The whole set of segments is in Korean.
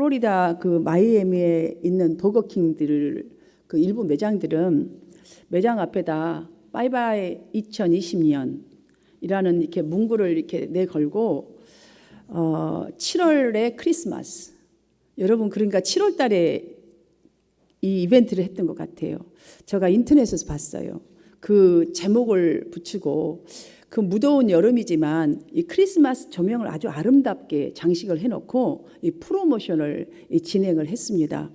플로리다 그 마이애미에 있는 버거킹들 그 일부 매장들은 매장 앞에다 바이바이 2020년이라는 이렇게 문구를 이렇게 내걸고 7월에 크리스마스. 여러분 그러니까 7월 달에 이 이벤트를 했던 것 같아요. 제가 인터넷에서 봤어요. 그 제목을 붙이고 그 무더운 여름이지만 이 크리스마스 조명을 아주 아름답게 장식을 해놓고 이 프로모션을 진행을 했습니다.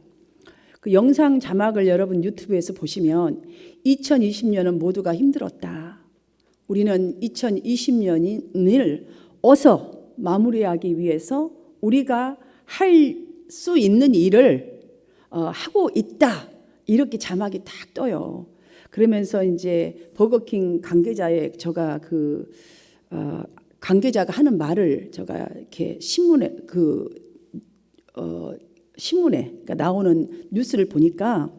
그 영상 자막을 여러분 유튜브에서 보시면 2020년은 모두가 힘들었다. 우리는 2020년을 어서 마무리하기 위해서 우리가 할 수 있는 일을 하고 있다. 이렇게 자막이 딱 떠요. 그러면서 이제 버거킹 관계자의 제가 관계자가 하는 말을 제가 이렇게 신문에 그러니까 나오는 뉴스를 보니까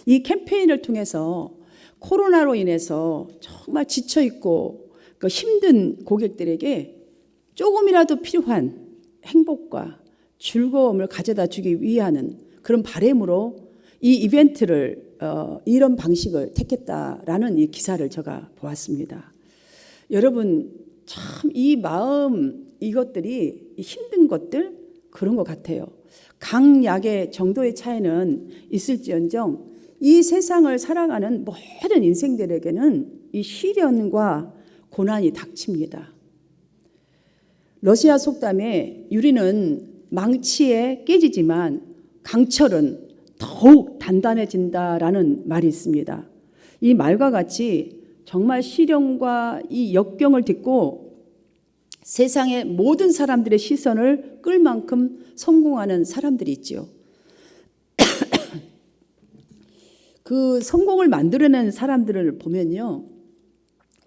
이 캠페인을 통해서 코로나로 인해서 정말 지쳐 있고 그 힘든 고객들에게 조금이라도 필요한 행복과 즐거움을 가져다 주기 위한 그런 바람으로 이 이벤트를 이런 방식을 택했다라는 이 기사를 제가 보았습니다. 여러분 참 이 마음 이것들이 힘든 것들 그런 것 같아요. 강약의 정도의 차이는 있을지언정 이 세상을 살아가는 모든 인생들에게는 이 시련과 고난이 닥칩니다. 러시아 속담에 유리는 망치에 깨지지만 강철은 더욱 단단해진다라는 말이 있습니다. 이 말과 같이 정말 시련과 이 역경을 딛고 세상의 모든 사람들의 시선을 끌 만큼 성공하는 사람들이 있지요. 그 성공을 만들어낸 사람들을 보면요,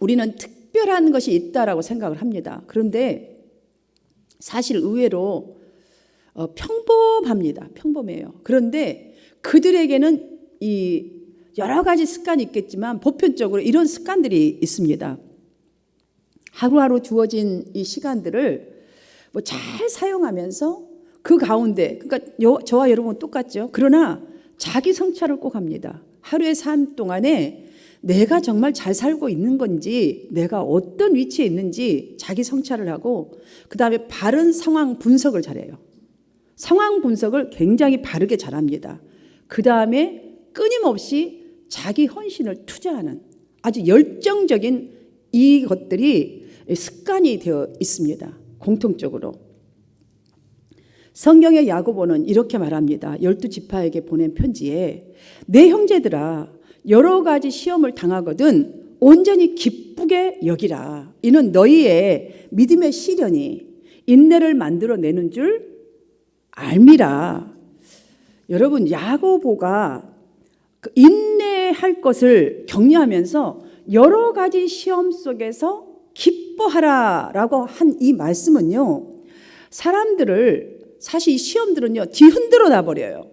우리는 특별한 것이 있다라고 생각을 합니다. 그런데 사실 의외로 평범합니다. 평범해요. 그런데 그들에게는 이 여러 가지 습관이 있겠지만 보편적으로 이런 습관들이 있습니다. 하루하루 주어진 이 시간들을 잘 사용하면서 그 가운데 그러니까 저와 여러분은 똑같죠. 그러나 자기 성찰을 꼭 합니다. 하루의 삶 동안에 내가 정말 잘 살고 있는 건지 내가 어떤 위치에 있는지 자기 성찰을 하고 그 다음에 바른 상황 분석을 잘해요. 상황 분석을 굉장히 바르게 잘합니다. 그 다음에 끊임없이 자기 헌신을 투자하는 아주 열정적인 이것들이 습관이 되어 있습니다. 공통적으로. 성경의 야고보는 이렇게 말합니다. 12지파에게 보낸 편지에 내 형제들아 여러 가지 시험을 당하거든 온전히 기쁘게 여기라. 이는 너희의 믿음의 시련이 인내를 만들어내는 줄 알미라. 여러분 야고보가 인내할 것을 격려하면서 여러 가지 시험 속에서 기뻐하라라고 한 이 말씀은요, 사람들을 사실 이 시험들은요 뒤흔들어 놔버려요.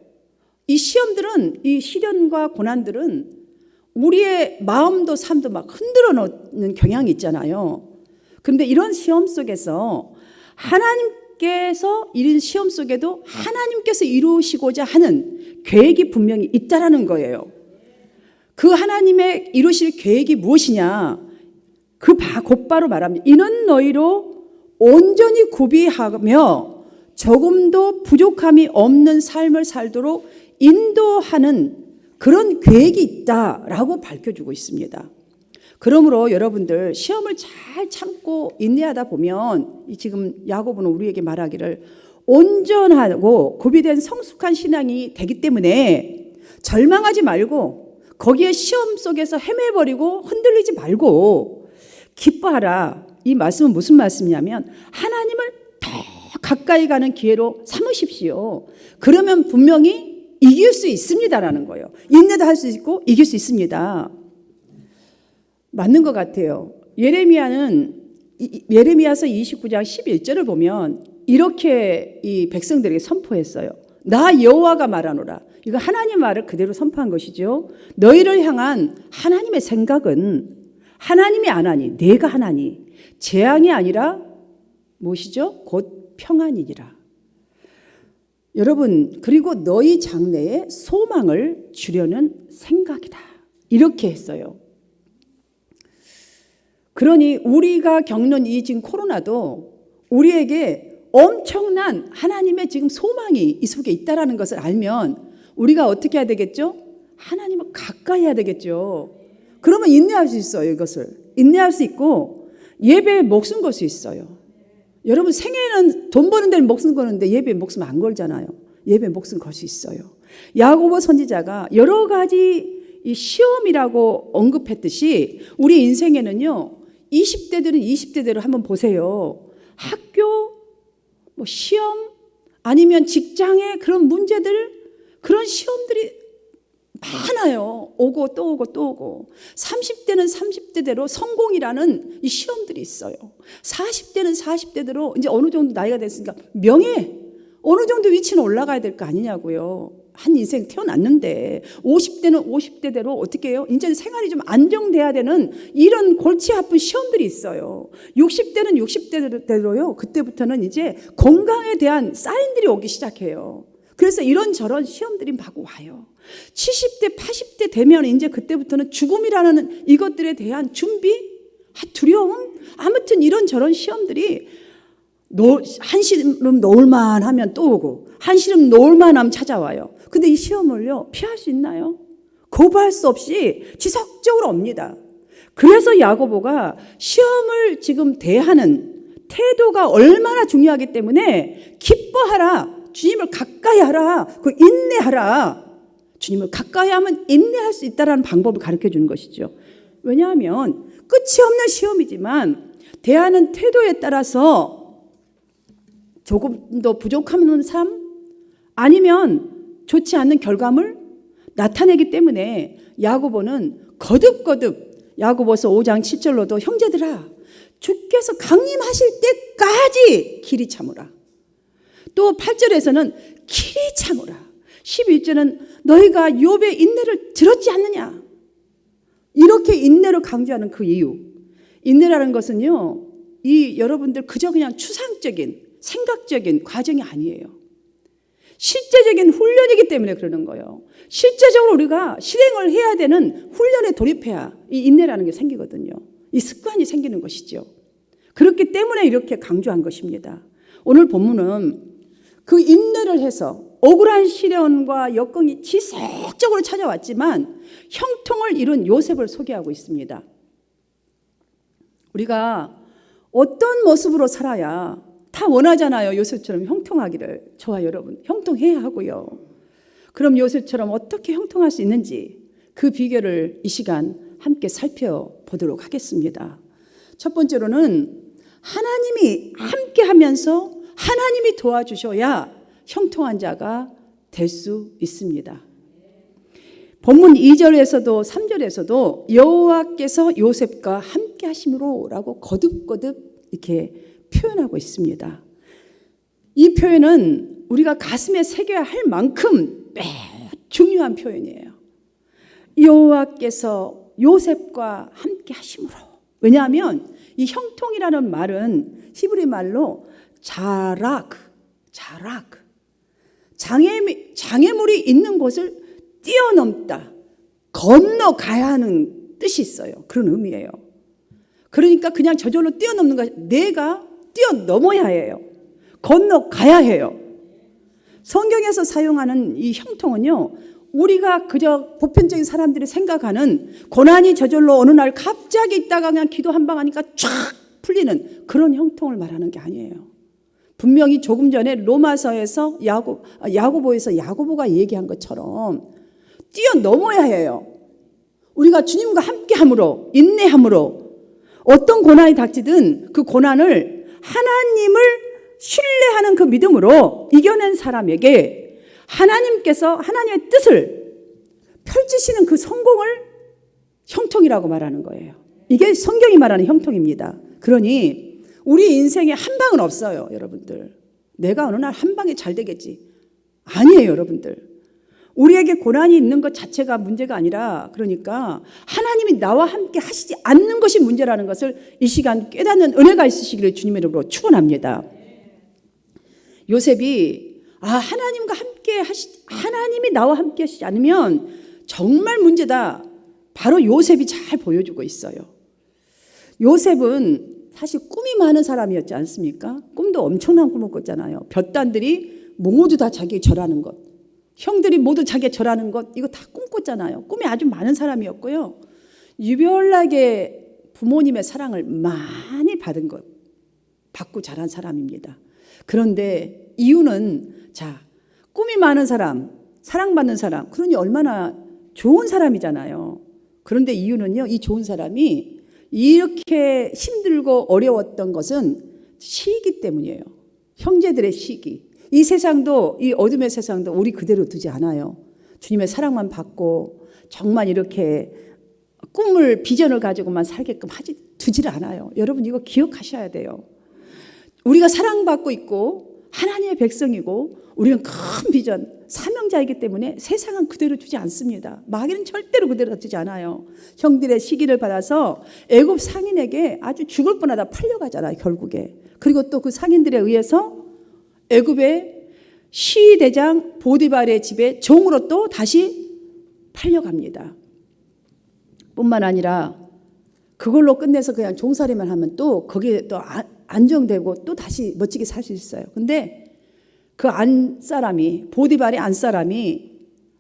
이 시험들은 이 시련과 고난들은 우리의 마음도 삶도 막 흔들어 놓는 경향이 있잖아요. 그런데 이런 시험 속에서 하나님께서 이런 시험 속에도 하나님께서 이루시고자 하는 계획이 분명히 있다라는 거예요. 그 하나님의 이루실 계획이 무엇이냐? 곧바로 말합니다. 이는 너희로 온전히 구비하며 조금도 부족함이 없는 삶을 살도록 인도하는 그런 계획이 있다라고 밝혀주고 있습니다. 그러므로 여러분들 시험을 잘 참고 인내하다 보면 지금 야고보는 우리에게 말하기를 온전하고 구비된 성숙한 신앙이 되기 때문에 절망하지 말고 거기에 시험 속에서 헤매버리고 흔들리지 말고 기뻐하라. 이 말씀은 무슨 말씀이냐면 하나님을 더 가까이 가는 기회로 삼으십시오. 그러면 분명히 이길 수 있습니다라는 거예요. 인내도 할 수 있고 이길 수 있습니다. 맞는 것 같아요. 예레미야서 29장 11절을 보면 이렇게 이 백성들에게 선포했어요. 나 여호와가 말하노라. 이거 하나님 말을 그대로 선포한 것이죠. 너희를 향한 하나님의 생각은 하나님이 안 하니 내가 하나니 재앙이 아니라 무엇이죠? 곧 평안이니라. 여러분, 그리고 너희 장래에 소망을 주려는 생각이다. 이렇게 했어요. 그러니 우리가 겪는 이 지금 코로나도 우리에게 엄청난 하나님의 지금 소망이 이 속에 있다라는 것을 알면 우리가 어떻게 해야 되겠죠? 하나님을 가까이 해야 되겠죠. 그러면 인내할 수 있어요. 이것을 인내할 수 있고 예배에 목숨 걸 수 있어요. 여러분, 생애는 돈 버는 데는 목숨 거는데 예배에 목숨 안 걸잖아요. 예배에 목숨 걸 수 있어요. 야고보 선지자가 여러 가지 이 시험이라고 언급했듯이 우리 인생에는요, 20대들은 20대대로 한번 보세요. 학교, 뭐 시험, 아니면 직장의 그런 문제들, 그런 시험들이 많아요. 오고 또 오고 또 오고. 30대는 30대대로 성공이라는 이 시험들이 있어요. 40대는 40대대로 이제 어느 정도 나이가 됐으니까 명예, 어느 정도 위치는 올라가야 될 거 아니냐고요. 한 인생 태어났는데 50대는 50대대로 어떻게 해요? 이제 생활이 좀 안정돼야 되는 이런 골치 아픈 시험들이 있어요. 60대는 60대대로요. 그때부터는 이제 건강에 대한 사인들이 오기 시작해요. 그래서 이런저런 시험들이 막 와요. 70대, 80대 되면 이제 그때부터는 죽음이라는 이것들에 대한 준비, 두려움, 아무튼 이런저런 시험들이 한시름 놓을만 하면 또 오고 한시름 놓을만 하면 찾아와요. 근데 이 시험을요, 피할 수 있나요? 거부할 수 없이 지속적으로 옵니다. 그래서 야고보가 시험을 지금 대하는 태도가 얼마나 중요하기 때문에 기뻐하라, 주님을 가까이 하라, 그 인내하라. 주님을 가까이 하면 인내할 수 있다는 방법을 가르쳐 주는 것이죠. 왜냐하면 끝이 없는 시험이지만 대하는 태도에 따라서 조금 더 부족한 삶, 아니면 좋지 않는 결과물 나타내기 때문에 야고보는 거듭거듭 야고보서 5장 7절로도 형제들아, 주께서 강림하실 때까지 길이 참으라. 또 8절에서는 길이 참으라. 11절은 너희가 욥의 인내를 들었지 않느냐. 이렇게 인내를 강조하는 그 이유. 인내라는 것은요, 이 여러분들 그저 그냥 추상적인 생각적인 과정이 아니에요. 실제적인 훈련이기 때문에 그러는 거예요. 실제적으로 우리가 실행을 해야 되는 훈련에 돌입해야 이 인내라는 게 생기거든요. 이 습관이 생기는 것이죠. 그렇기 때문에 이렇게 강조한 것입니다. 오늘 본문은 그 인내를 해서 억울한 시련과 역경이 지속적으로 찾아왔지만 형통을 이룬 요셉을 소개하고 있습니다. 우리가 어떤 모습으로 살아야 다 원하잖아요. 요셉처럼 형통하기를. 저와 여러분, 형통해야 하고요. 그럼 요셉처럼 어떻게 형통할 수 있는지 그 비결을 이 시간 함께 살펴보도록 하겠습니다. 첫 번째로는 하나님이 함께 하면서 하나님이 도와주셔야 형통한 자가 될 수 있습니다. 본문 2절에서도 3절에서도 여호와께서 요셉과 함께 하심으로 라고 거듭거듭 이렇게 표현하고 있습니다. 이 표현은 우리가 가슴에 새겨야 할 만큼 매우 중요한 표현이에요. 여호와께서 요셉과 함께 하심으로. 왜냐하면 이 형통이라는 말은 히브리 말로 자락, 장애물이 있는 곳을 뛰어넘다, 건너가야 하는 뜻이 있어요. 그런 의미예요. 그러니까 그냥 저절로 뛰어넘는 거, 내가 뛰어넘어야 해요. 건너가야 해요. 성경에서 사용하는 이 형통은요, 우리가 그저 보편적인 사람들이 생각하는 고난이 저절로 어느 날 갑자기 있다가 그냥 기도 한 방 하니까 쫙 풀리는 그런 형통을 말하는 게 아니에요. 분명히 조금 전에 로마서에서 야고보에서 야고보가 얘기한 것처럼 뛰어넘어야 해요. 우리가 주님과 함께함으로, 인내함으로 어떤 고난이 닥치든 그 고난을 하나님을 신뢰하는 그 믿음으로 이겨낸 사람에게 하나님께서 하나님의 뜻을 펼치시는 그 성공을 형통이라고 말하는 거예요. 이게 성경이 말하는 형통입니다. 그러니 우리 인생에 한 방은 없어요, 여러분들. 내가 어느 날 한 방에 잘 되겠지. 아니에요, 여러분들. 우리에게 고난이 있는 것 자체가 문제가 아니라, 그러니까 하나님이 나와 함께 하시지 않는 것이 문제라는 것을 이 시간 깨닫는 은혜가 있으시기를 주님의 이름으로 축원합니다. 요셉이 하나님과 하나님이 나와 함께 하시지 않으면 정말 문제다. 바로 요셉이 잘 보여주고 있어요. 요셉은 사실 꿈이 많은 사람이었지 않습니까? 꿈도 엄청난 꿈을 꿨잖아요. 볕단들이 모두 다 자기 절하는 것, 형들이 모두 자기 절하는 것, 이거 다 꿈꿨잖아요. 꿈이 아주 많은 사람이었고요. 유별나게 부모님의 사랑을 많이 받고 자란 사람입니다. 그런데 이유는 꿈이 많은 사람, 사랑받는 사람, 그러니 얼마나 좋은 사람이잖아요. 그런데 이유는요, 이 좋은 사람이 이렇게 힘들고 어려웠던 것은 시기 때문이에요. 형제들의 시기. 이 세상도, 이 어둠의 세상도 우리 그대로 두지 않아요. 주님의 사랑만 받고 정말 이렇게 꿈을, 비전을 가지고만 살게끔 두지를 않아요. 여러분 이거 기억하셔야 돼요. 우리가 사랑받고 있고 하나님의 백성이고 우리는 큰 비전, 사명자이기 때문에 세상은 그대로 두지 않습니다. 마귀는 절대로 그대로 두지 않아요. 형들의 시기를 받아서 애굽 상인에게 아주 죽을 뻔하다 팔려가잖아요, 결국에. 그리고 또 그 상인들에 의해서 애굽의 시대장 보디발의 집에 종으로 또 다시 팔려갑니다. 뿐만 아니라 그걸로 끝내서 그냥 종살이만 하면 또 거기에 또 안정되고 또 다시 멋지게 살 수 있어요. 근데 그 보디발의 안사람이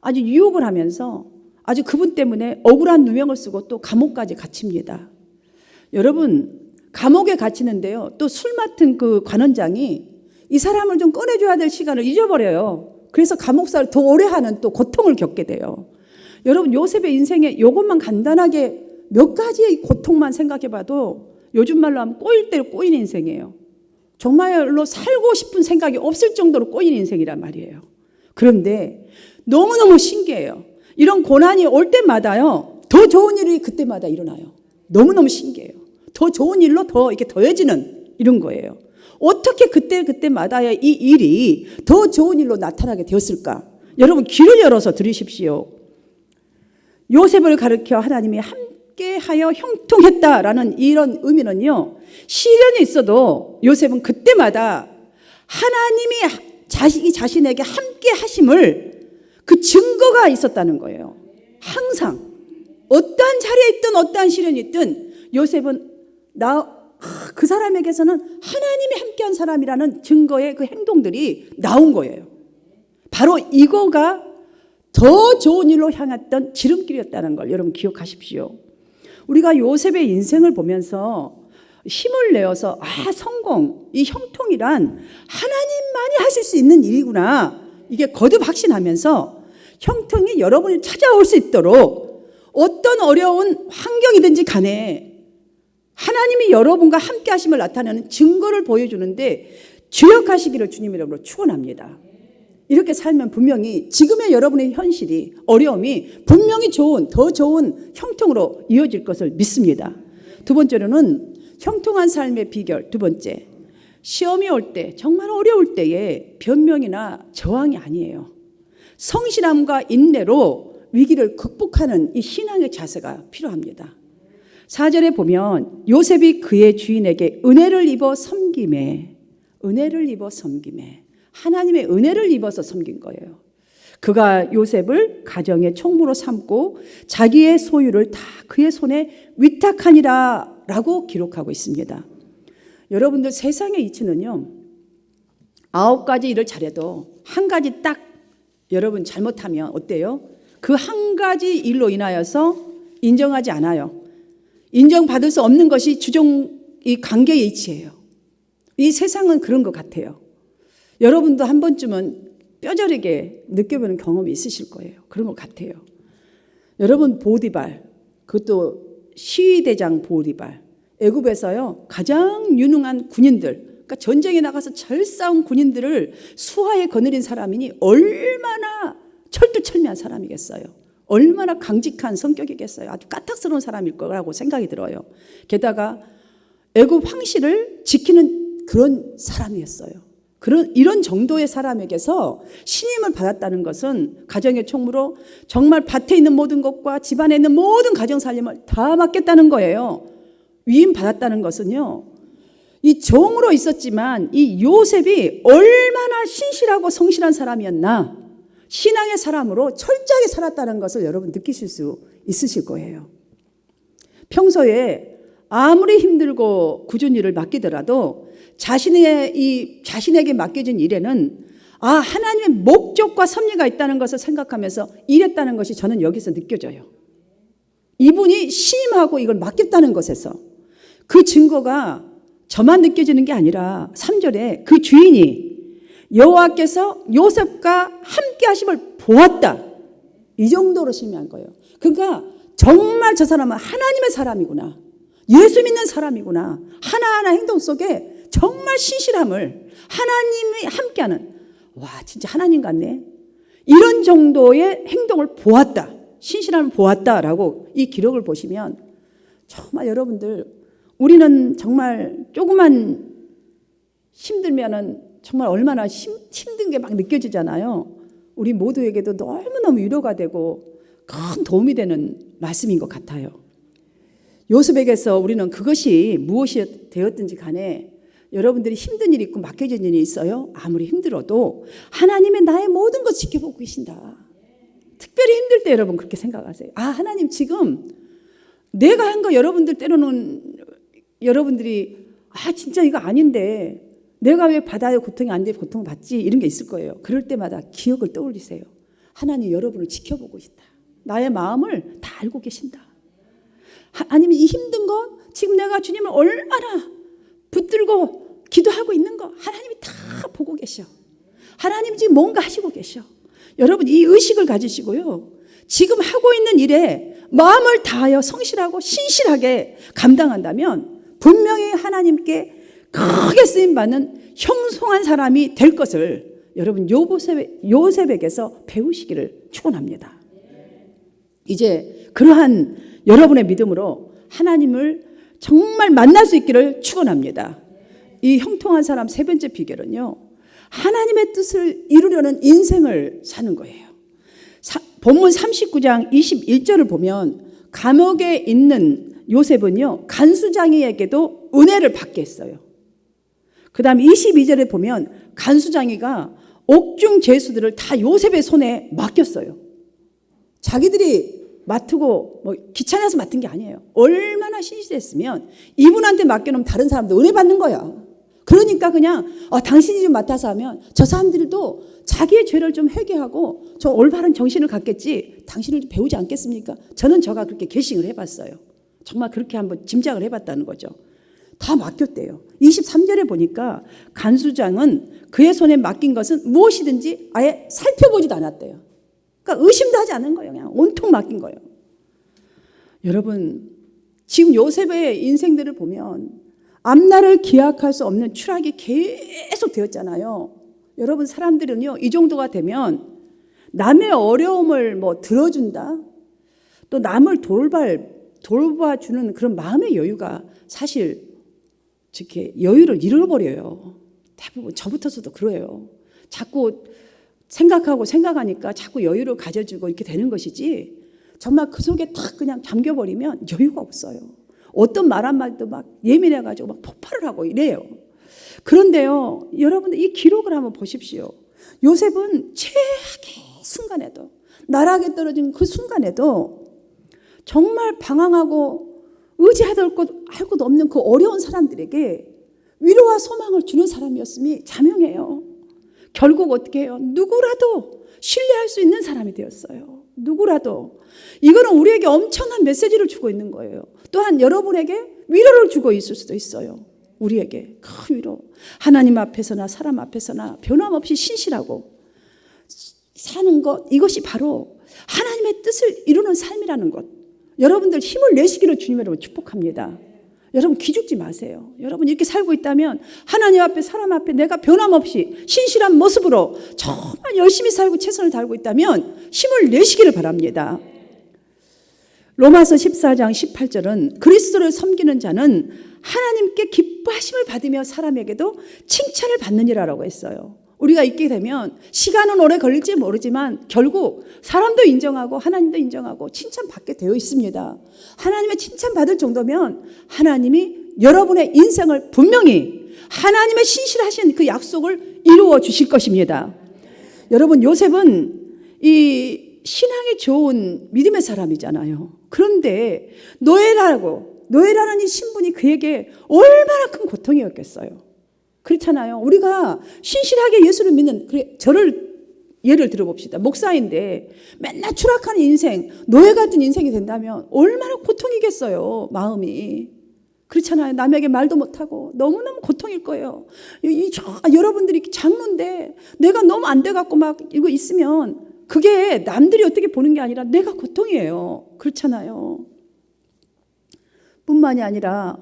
아주 유혹을 하면서 아주 그분 때문에 억울한 누명을 쓰고 또 감옥까지 갇힙니다. 여러분, 감옥에 갇히는데요, 또 술 맡은 그 관원장이 이 사람을 좀 꺼내줘야 될 시간을 잊어버려요. 그래서 감옥살을 더 오래 하는 또 고통을 겪게 돼요. 여러분, 요셉의 인생에 이것만 간단하게 몇 가지의 고통만 생각해봐도 요즘 말로 하면 꼬일 대로 꼬인 인생이에요. 정말로 살고 싶은 생각이 없을 정도로 꼬인 인생이란 말이에요. 그런데 너무너무 신기해요. 이런 고난이 올 때마다요, 더 좋은 일이 그때마다 일어나요. 너무너무 신기해요. 더 좋은 일로 더 이렇게 더해지는 이런 거예요. 어떻게 그때마다의 이 일이 더 좋은 일로 나타나게 되었을까? 여러분 귀를 열어서 들으십시오. 요셉을 가리켜 하나님이 함께하여 형통했다라는 이런 의미는요, 시련이 있어도 요셉은 그때마다 하나님이 자신에게 함께 하심을 그 증거가 있었다는 거예요. 항상 어떠한 자리에 있든 어떠한 시련이 있든 요셉은 그 사람에게서는 하나님이 함께한 사람이라는 증거의 그 행동들이 나온 거예요. 바로 이거가 더 좋은 일로 향했던 지름길이었다는 걸 여러분 기억하십시오. 우리가 요셉의 인생을 보면서 힘을 내어서 성공, 이 형통이란 하나님만이 하실 수 있는 일이구나, 이게 거듭 확신하면서 형통이 여러분이 찾아올 수 있도록 어떤 어려운 환경이든지 간에 하나님이 여러분과 함께 하심을 나타내는 증거를 보여주는데 주역하시기를 주님 이름으로 축원합니다. 이렇게 살면 분명히 지금의 여러분의 현실이, 어려움이 분명히 더 좋은 형통으로 이어질 것을 믿습니다. 두 번째로는 형통한 삶의 비결, 두 번째, 시험이 올 때, 정말 어려울 때에 변명이나 저항이 아니에요. 성실함과 인내로 위기를 극복하는 이 신앙의 자세가 필요합니다. 4절에 보면 요셉이 그의 주인에게 은혜를 입어 섬김에, 하나님의 은혜를 입어서 섬긴 거예요. 그가 요셉을 가정의 총무로 삼고 자기의 소유를 다 그의 손에 위탁하니라 라고 기록하고 있습니다. 여러분들, 세상의 이치는요, 9가지 일을 잘해도 한 가지 딱 여러분 잘못하면 어때요? 그 한 가지 일로 인하여서 인정하지 않아요. 인정받을 수 없는 것이 이 관계의 이치예요. 이 세상은 그런 것 같아요. 여러분도 한 번쯤은 뼈저리게 느껴보는 경험이 있으실 거예요. 그런 것 같아요. 여러분, 보디발, 그것도 시대장 보디발, 애굽에서요 가장 유능한 군인들, 그러니까 전쟁에 나가서 잘 싸운 군인들을 수하에 거느린 사람이니 얼마나 철두철미한 사람이겠어요. 얼마나 강직한 성격이겠어요. 아주 까탈스러운 사람일 거라고 생각이 들어요. 게다가 애굽 황실을 지키는 그런 사람이었어요. 이런 정도의 사람에게서 신임을 받았다는 것은 가정의 총무로 정말 밭에 있는 모든 것과 집안에 있는 모든 가정 살림을 다 맡겠다는 거예요. 위임 받았다는 것은요, 이 종으로 있었지만 이 요셉이 얼마나 신실하고 성실한 사람이었나, 신앙의 사람으로 철저하게 살았다는 것을 여러분 느끼실 수 있으실 거예요. 평소에 아무리 힘들고 굳은 일을 맡기더라도 자신에게 맡겨진 일에는 하나님의 목적과 섭리가 있다는 것을 생각하면서 일했다는 것이 저는 여기서 느껴져요. 이분이 신임하고 이걸 맡겼다는 것에서 그 증거가 저만 느껴지는 게 아니라 3절에 그 주인이 여호와께서 요셉과 함께 하심을 보았다, 이 정도로 신뢰한 거예요. 그러니까 정말 저 사람은 하나님의 사람이구나, 예수 믿는 사람이구나, 하나하나 행동 속에 정말 신실함을 하나님이 함께하는, 와 진짜 하나님 같네, 이런 정도의 행동을 보았다, 신실함을 보았다라고 이 기록을 보시면 정말 여러분들, 우리는 정말 조그만 힘들면은 정말 얼마나 힘든 게 막 느껴지잖아요. 우리 모두에게도 너무너무 위로가 되고 큰 도움이 되는 말씀인 것 같아요. 요셉에게서 우리는 그것이 무엇이 되었든지 간에 여러분들이 힘든 일이 있고 맡겨진 일이 있어요. 아무리 힘들어도 하나님의 나의 모든 것 지켜보고 계신다. 특별히 힘들 때 여러분 그렇게 생각하세요. 하나님 지금 내가 한 거 여러분들 때로는 여러분들이 진짜 이거 아닌데 내가 왜 바다의 고통이 안 돼 고통 받지, 이런 게 있을 거예요. 그럴 때마다 기억을 떠올리세요. 하나님 여러분을 지켜보고 있다. 나의 마음을 다 알고 계신다. 하나님이 이 힘든 거 지금 내가 주님을 얼마나 붙들고 기도하고 있는 거 하나님이 다 보고 계셔. 하나님이 지금 뭔가 하시고 계셔. 여러분 이 의식을 가지시고요, 지금 하고 있는 일에 마음을 다하여 성실하고 신실하게 감당한다면 분명히 하나님께 크게 쓰임받는 형통한 사람이 될 것을 여러분 요셉에게서 배우시기를 축원합니다. 이제 그러한 여러분의 믿음으로 하나님을 정말 만날 수 있기를 축원합니다. 이 형통한 사람 세 번째 비결은요, 하나님의 뜻을 이루려는 인생을 사는 거예요. 본문 39장 21절을 보면 감옥에 있는 요셉은요 간수장이에게도 은혜를 받게 했어요. 그 다음 22절에 보면 간수장이가 옥중 죄수들을 다 요셉의 손에 맡겼어요. 자기들이 맡고 귀찮아서 맡은 게 아니에요. 얼마나 신실했으면 이분한테 맡겨놓으면 다른 사람도 은혜 받는 거야. 그러니까 그냥 당신이 좀 맡아서 하면 저 사람들도 자기의 죄를 좀 회개하고 저 올바른 정신을 갖겠지, 당신을 좀 배우지 않겠습니까? 저는 저가 그렇게 개싱을 해봤어요. 정말 그렇게 한번 짐작을 해봤다는 거죠. 다 맡겼대요. 23절에 보니까 간수장은 그의 손에 맡긴 것은 무엇이든지 아예 살펴보지도 않았대요. 그러니까 의심도 하지 않은 거예요. 그냥 온통 맡긴 거예요. 여러분 지금 요셉의 인생들을 보면 앞날을 기약할 수 없는 추락이 계속 되었잖아요. 여러분 사람들은요 이 정도가 되면 남의 어려움을 들어준다, 또 남을 돌봐주는 그런 마음의 여유가 사실 이렇게 여유를 잃어버려요. 대부분 저부터서도 그래요. 자꾸 생각하니까 자꾸 여유를 가져주고 이렇게 되는 것이지, 정말 그 속에 탁 그냥 잠겨버리면 여유가 없어요. 어떤 말 한마디도 막 예민해가지고 막 폭발을 하고 이래요. 그런데요 여러분들 이 기록을 한번 보십시오. 요셉은 최악의 순간에도, 나락에 떨어진 그 순간에도 정말 방황하고 의지할 곳 할 곳 없는 그 어려운 사람들에게 위로와 소망을 주는 사람이었음이 자명해요. 결국 어떻게 해요? 누구라도 신뢰할 수 있는 사람이 되었어요. 누구라도. 이거는 우리에게 엄청난 메시지를 주고 있는 거예요. 또한 여러분에게 위로를 주고 있을 수도 있어요. 우리에게 큰 위로. 하나님 앞에서나 사람 앞에서나 변함없이 신실하고 사는 것, 이것이 바로 하나님의 뜻을 이루는 삶이라는 것. 여러분들 힘을 내시기를 주님 여러분 축복합니다. 여러분 기죽지 마세요. 여러분 이렇게 살고 있다면 하나님 앞에 사람 앞에 내가 변함없이 신실한 모습으로 정말 열심히 살고 최선을 다하고 있다면 힘을 내시기를 바랍니다. 로마서 14장 18절은 그리스도를 섬기는 자는 하나님께 기뻐하심을 받으며 사람에게도 칭찬을 받느니라라고 했어요. 우리가 있게 되면 시간은 오래 걸릴지 모르지만 결국 사람도 인정하고 하나님도 인정하고 칭찬받게 되어 있습니다. 하나님의 칭찬받을 정도면 하나님이 여러분의 인생을 분명히 하나님의 신실하신 그 약속을 이루어 주실 것입니다. 여러분, 요셉은 이 신앙이 좋은 믿음의 사람이잖아요. 그런데 노예라는 이 신분이 그에게 얼마나 큰 고통이었겠어요. 그렇잖아요. 우리가 신실하게 예수를 믿는, 저를 예를 들어봅시다. 목사인데 맨날 추락하는 인생, 노예 같은 인생이 된다면 얼마나 고통이겠어요, 마음이. 그렇잖아요. 남에게 말도 못하고 너무너무 고통일 거예요. 여러분들이 장로인데 내가 너무 안 돼갖고 막 이거 있으면 그게 남들이 어떻게 보는 게 아니라 내가 고통이에요. 그렇잖아요. 뿐만이 아니라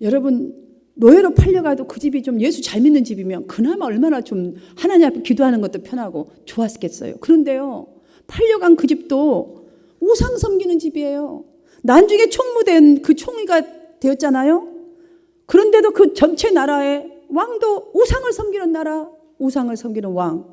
여러분, 노예로 팔려가도 그 집이 좀 예수 잘 믿는 집이면 그나마 얼마나 좀 하나님 앞에 기도하는 것도 편하고 좋았겠어요. 그런데요, 팔려간 그 집도 우상 섬기는 집이에요. 나중에 총무된 그 총리가 되었잖아요. 그런데도 그 전체 나라의 왕도 우상을 섬기는 나라, 우상을 섬기는 왕.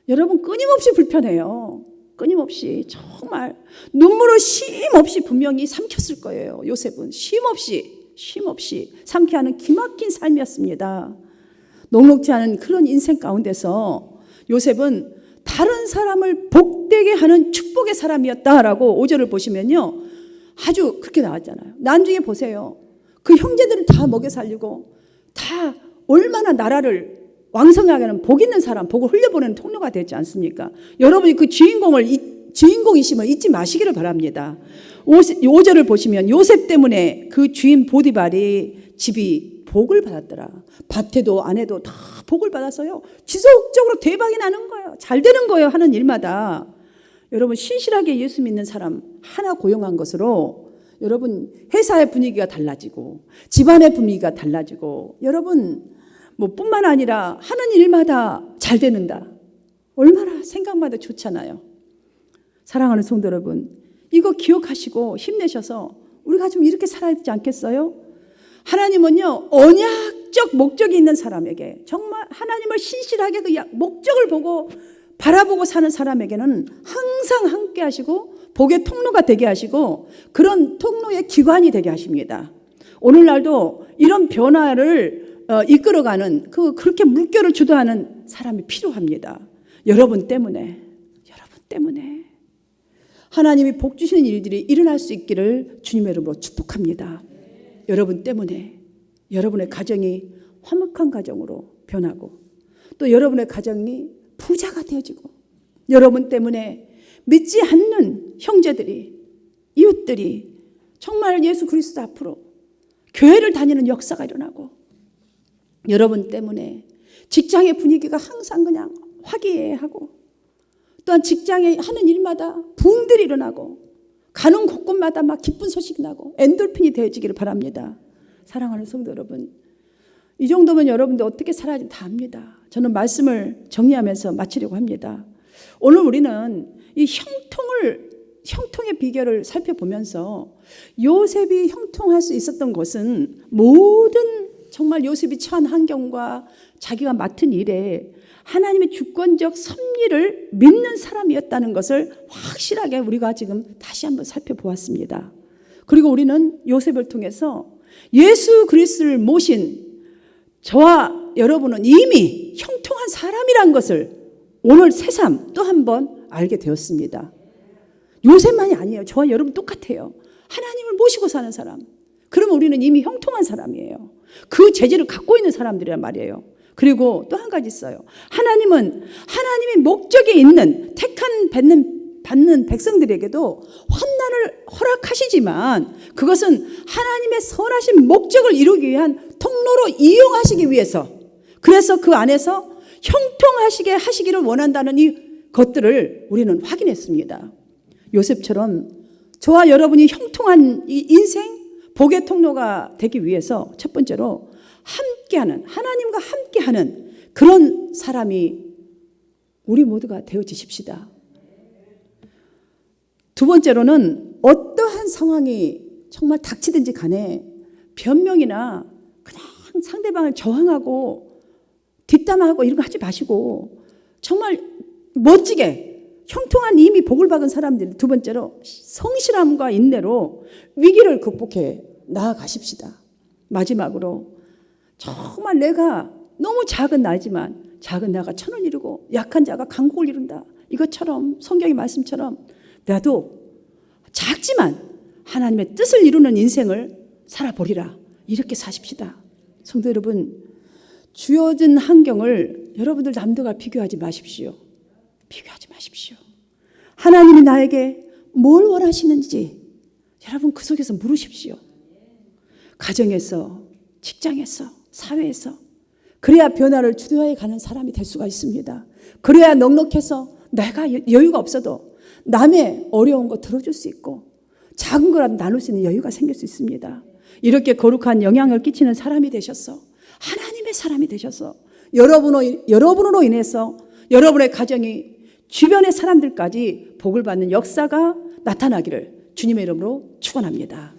여러분, 끊임없이 불편해요. 끊임없이 정말 눈물을 쉼없이 분명히 삼켰을 거예요. 요셉은 쉼없이 삼게 하는 기막힌 삶이었습니다. 녹록지 않은 그런 인생 가운데서 요셉은 다른 사람을 복되게 하는 축복의 사람이었다라고 5절을 보시면요, 아주 그렇게 나왔잖아요. 나중에 보세요. 그 형제들을 다 먹여 살리고 다 얼마나 나라를 왕성하게 하는 복 있는 사람, 복을 흘려보내는 통로가 되지 않습니까? 여러분이 그 주인공이심을 잊지 마시기를 바랍니다. 5절을 보시면 요셉 때문에 그 주인 보디발이 집이 복을 받았더라. 밭에도 안에도 다 복을 받아서요, 지속적으로 대박이 나는 거예요. 잘 되는 거예요, 하는 일마다. 여러분, 신실하게 예수 믿는 사람 하나 고용한 것으로 여러분 회사의 분위기가 달라지고 집안의 분위기가 달라지고 여러분 뿐만 아니라 하는 일마다 잘 되는다. 얼마나 생각마다 좋잖아요. 사랑하는 성도 여러분, 이거 기억하시고 힘내셔서 우리가 좀 이렇게 살아야 되지 않겠어요? 하나님은요, 언약적 목적이 있는 사람에게, 정말 하나님을 신실하게 그 목적을 보고 바라보고 사는 사람에게는 항상 함께 하시고 복의 통로가 되게 하시고 그런 통로의 기관이 되게 하십니다. 오늘날도 이런 변화를 이끌어가는 그렇게 물결을 주도하는 사람이 필요합니다. 여러분 때문에 하나님이 복 주시는 일들이 일어날 수 있기를 주님의 이름으로 축복합니다. 여러분 때문에 여러분의 가정이 화목한 가정으로 변하고 또 여러분의 가정이 부자가 되어지고 여러분 때문에 믿지 않는 형제들이, 이웃들이 정말 예수 그리스도 앞으로 교회를 다니는 역사가 일어나고 여러분 때문에 직장의 분위기가 항상 그냥 화기애애하고 또한 직장에 하는 일마다 부흥들이 일어나고 가는 곳곳마다 막 기쁜 소식이 나고 엔돌핀이 되어지기를 바랍니다. 사랑하는 성도 여러분, 이 정도면 여러분들 어떻게 살아야 다 압니다. 저는 말씀을 정리하면서 마치려고 합니다. 오늘 우리는 이 형통의 비결을 살펴보면서 요셉이 형통할 수 있었던 것은 모든 정말 요셉이 처한 환경과 자기가 맡은 일에 하나님의 주권적 섭리를 믿는 사람이었다는 것을 확실하게 우리가 지금 다시 한번 살펴보았습니다. 그리고 우리는 요셉을 통해서 예수 그리스도를 모신 저와 여러분은 이미 형통한 사람이란 것을 오늘 새삼 또 한 번 알게 되었습니다. 요셉만이 아니에요. 저와 여러분 똑같아요. 하나님을 모시고 사는 사람. 그러면 우리는 이미 형통한 사람이에요. 그 재질을 갖고 있는 사람들이란 말이에요. 그리고 또 한 가지 있어요. 하나님은 하나님의 목적이 있는 받는 백성들에게도 환난을 허락하시지만 그것은 하나님의 선하신 목적을 이루기 위한 통로로 이용하시기 위해서, 그래서 그 안에서 형통하시게 하시기를 원한다는 이 것들을 우리는 확인했습니다. 요셉처럼 저와 여러분이 형통한 이 인생 복의 통로가 되기 위해서 첫 번째로 함께하는, 하나님과 함께하는 그런 사람이 우리 모두가 되어지십시다. 두 번째로는 어떠한 상황이 정말 닥치든지 간에 변명이나 그냥 상대방을 저항하고 뒷담화하고 이런 거 하지 마시고 정말 멋지게 형통한 이미 복을 받은 사람들, 두 번째로 성실함과 인내로 위기를 극복해 나아가십시다. 마지막으로 정말 내가 너무 작은 나지만 작은 나가 천을 이루고 약한 자가 강국을 이룬다. 이것처럼 성경의 말씀처럼 나도 작지만 하나님의 뜻을 이루는 인생을 살아보리라. 이렇게 사십시다. 성도 여러분, 주어진 환경을 여러분들 남들과 비교하지 마십시오. 비교하지 마십시오. 하나님이 나에게 뭘 원하시는지 여러분 그 속에서 물으십시오. 가정에서, 직장에서, 사회에서. 그래야 변화를 주도해 가는 사람이 될 수가 있습니다. 그래야 넉넉해서 내가 여유가 없어도 남의 어려운 거 들어줄 수 있고 작은 거라도 나눌 수 있는 여유가 생길 수 있습니다. 이렇게 거룩한 영향을 끼치는 사람이 되셔서 하나님의 사람이 되셔서 여러분으로 인해서 여러분의 가정이 주변의 사람들까지 복을 받는 역사가 나타나기를 주님의 이름으로 축원합니다.